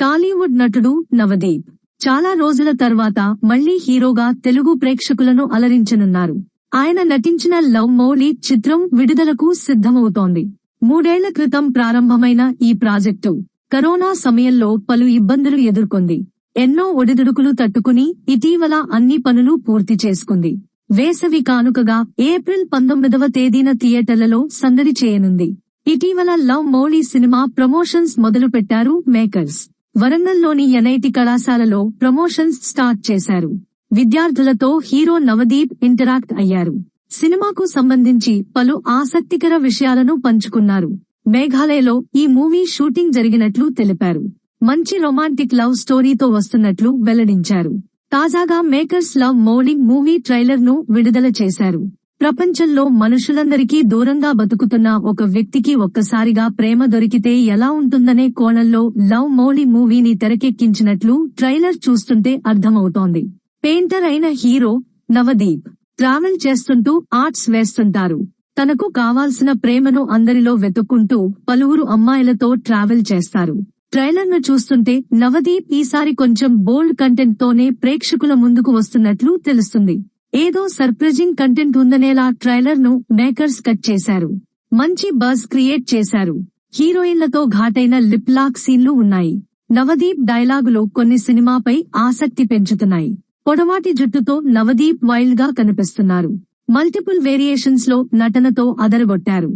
టాలీవుడ్ నటుడు నవదీప్ చాలా రోజుల తర్వాత మళ్లీ హీరోగా తెలుగు ప్రేక్షకులను అలరించనున్నారు. ఆయన నటించిన లవ్ మౌలి చిత్రం విడుదలకు సిద్ధమవుతోంది. 3 ఏళ్ల క్రితం ప్రారంభమైన ఈ ప్రాజెక్టు కరోనా సమయంలో పలు ఇబ్బందులు ఎదుర్కొంది. ఎన్నో ఒడిదుడుకులు తట్టుకుని ఇటీవల అన్ని పనులు పూర్తి చేసుకుంది. వేసవి కానుకగా ఏప్రిల్ 19వ తేదీన థియేటర్లలో సందడి చేయనుంది. ఇటీవల లవ్ మౌలి సినిమా ప్రమోషన్స్ మొదలుపెట్టారు మేకర్స్. వరంగల్లోని ఎన్ఐటి కళాశాలలో ప్రమోషన్స్ స్టార్ట్ చేశారు. విద్యార్థులతో హీరో నవదీప్ ఇంటరాక్ట్ అయ్యారు. సినిమాకు సంబంధించి పలు ఆసక్తికర విషయాలను పంచుకున్నారు. మేఘాలయలో ఈ మూవీ షూటింగ్ జరిగినట్లు తెలిపారు. మంచి రొమాంటిక్ లవ్ స్టోరీతో వస్తున్నట్లు వెల్లడించారు. తాజాగా makers love Mouli movie trailer ను విడుదల చేశారు. ప్రపంచంలో మనుషులందరికీ దూరంగా బతుకుతున్న ఒక వ్యక్తికి ఒక్కసారిగా ప్రేమ దొరికితే ఎలా ఉంటుందనే కోణంలో లవ్ మౌలి మూవీని తెరకెక్కించినట్లు ట్రైలర్ చూస్తుంటే అర్థమవుతోంది. పెయింటర్ అయిన హీరో నవదీప్ ట్రావెల్ చేస్తుంటూ ఆర్ట్స్ వేస్తుంటారు. తనకు కావాల్సిన ప్రేమను అందరిలో వెతుక్కుంటూ పలువురు అమ్మాయిలతో ట్రావెల్ చేస్తారు. ట్రైలర్ ను చూస్తుంటే నవదీప్ ఈసారి కొంచెం బోల్డ్ కంటెంట్ తోనే ప్రేక్షకుల ముందుకు వస్తున్నట్లు తెలుస్తుంది. ఏదో సర్ప్రైజింగ్ కంటెంట్ ఉందనేలా ట్రైలర్ ను మేకర్స్ కట్ చేశారు. మంచి బజ్ క్రియేట్ చేశారు. హీరోయిన్లతో ఘాటైన లిప్ లాక్ సీన్లు ఉన్నాయి. నవదీప్ డైలాగులు కొన్ని సినిమాపై ఆసక్తి పెంచుతున్నాయి. పొడవాటి జుట్టుతో నవదీప్ వైల్డ్ గా కనిపిస్తున్నారు. మల్టిపుల్ వేరియేషన్స్ లో నటనతో అదరగొట్టారు.